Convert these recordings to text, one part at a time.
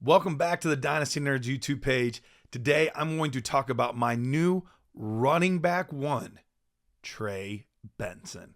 Welcome back to the Dynasty Nerds YouTube page. Today, I'm going to talk about my new running back one, Trey Benson.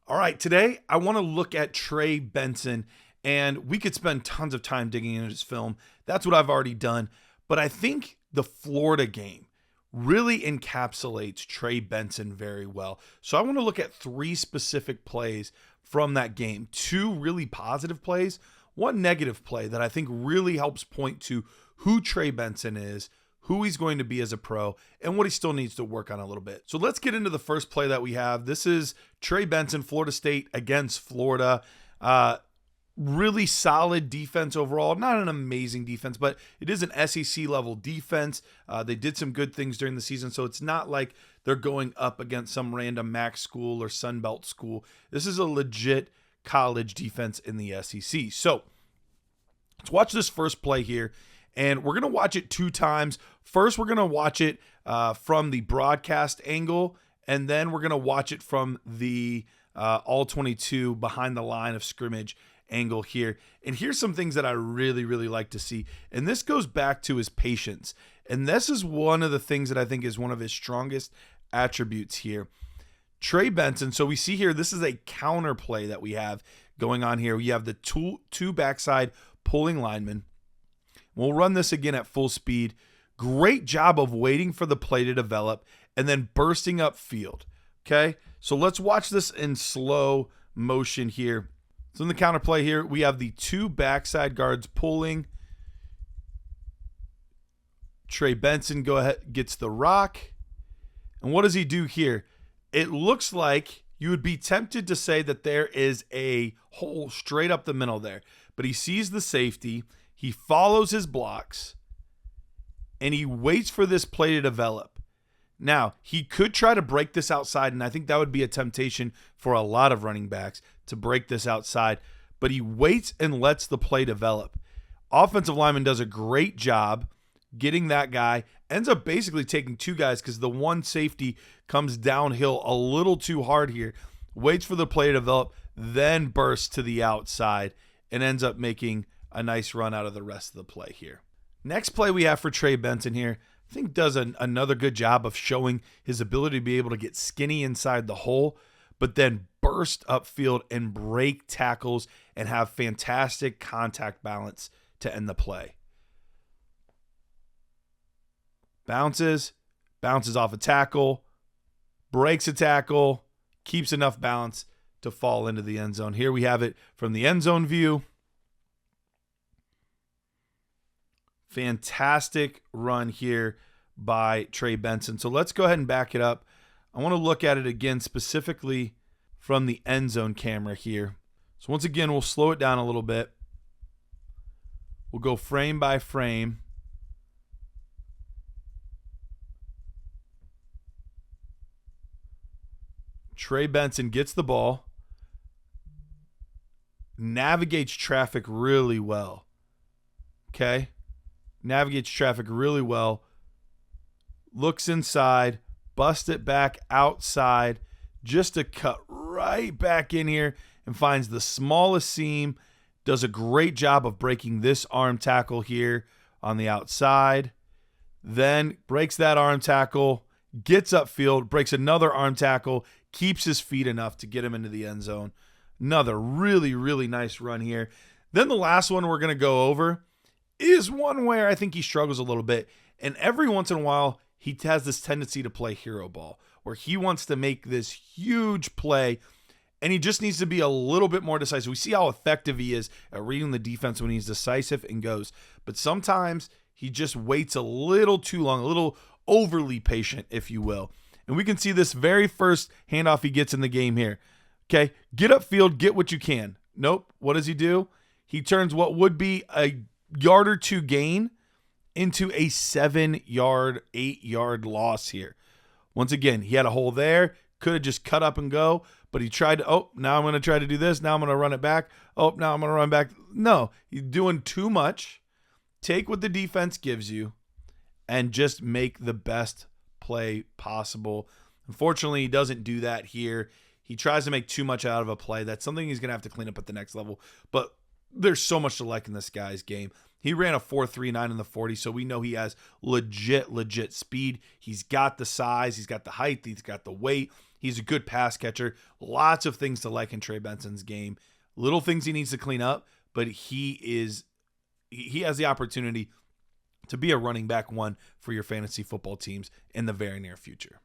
All right, today I want to look at Trey Benson, and we could spend tons of time digging into his film. That's what I've already done, but I think the Florida game really encapsulates Trey Benson very well. So I want to look at three specific plays from that game. Two really positive plays, one negative play that I think really helps point to who Trey Benson is, who he's going to be as a pro, and what he still needs to work on a little bit. So let's get into the first play that we have. This is Trey Benson, Florida State against Florida. Really solid defense overall. Not an amazing defense, but it is an SEC level defense. They did some good things during the season, so it's not like they're going up against some random MAC school or Sun Belt school. This is a legit college defense in the SEC. So let's watch this first play here, and we're going to watch it two times. First, we're going to watch it from the broadcast angle, and then we're going to watch it from the all-22 behind the line of scrimmage angle here. And here's some things that I really like to see. And this goes back to his patience. And this is one of the things that I think is one of his strongest attributes here. Trey Benson, so we see here, this is a counter play that we have going on here. We have the two backside pulling linemen. We'll run this again at full speed. Great job of waiting for the play to develop and then bursting up field. Okay, so let's watch this in slow motion here. So in the counter play here, we have the two backside guards pulling. Trey Benson gets the rock. And what does he do here? It looks like you would be tempted to say that there is a hole straight up the middle there. But he sees the safety. He follows his blocks. And he waits for this play to develop. Now, he could try to break this outside, and I think that would be a temptation for a lot of running backs to break this outside, but he waits and lets the play develop. Offensive lineman does a great job getting that guy, ends up basically taking two guys because the one safety comes downhill a little too hard here, waits for the play to develop, then bursts to the outside and ends up making a nice run out of the rest of the play here. Next play we have for Trey Benson here, I think does another good job of showing his ability to be able to get skinny inside the hole, but then burst upfield and break tackles and have fantastic contact balance to end the play. Bounces off a tackle, breaks a tackle, keeps enough balance to fall into the end zone. Here we have it from the end zone view. Fantastic run here by Trey Benson. So let's go ahead and back it up. I want to look at it again specifically from the end zone camera here. So once again, we'll slow it down a little bit. We'll go frame by frame. Trey Benson gets the ball, navigates traffic really well. Okay? Navigates traffic really well, looks inside, busts it back outside just to cut right back in here and finds the smallest seam, does a great job of breaking this arm tackle here on the outside, then breaks that arm tackle, gets upfield, breaks another arm tackle, keeps his feet enough to get him into the end zone. Another really nice run here. Then the last one we're going to go over is one where I think he struggles a little bit. And every once in a while, he has this tendency to play hero ball, where he wants to make this huge play, and he just needs to be a little bit more decisive. We see how effective he is at reading the defense when he's decisive and goes. But sometimes he just waits a little too long, a little overly patient, if you will. And we can see this very first handoff he gets in the game here. Okay, get upfield, get what you can. Nope, what does he do? He turns what would be a yard or two gain into a 7-yard, 8-yard loss here. Once again, he had a hole there, could have just cut up and go, but he tried to, now I'm going to try to do this, now I'm going to run it back, now I'm going to run back. No, he's doing too much. Take what the defense gives you and just make the best play possible. Unfortunately, he doesn't do that here. He tries to make too much out of a play. That's something he's going to have to clean up at the next level. But there's so much to like in this guy's game. He ran a 4.39 in the 40, so we know he has legit speed. He's got the size. He's got the height. He's got the weight. He's a good pass catcher. Lots of things to like in Trey Benson's game. Little things he needs to clean up, but he has the opportunity to be a running back one for your fantasy football teams in the very near future.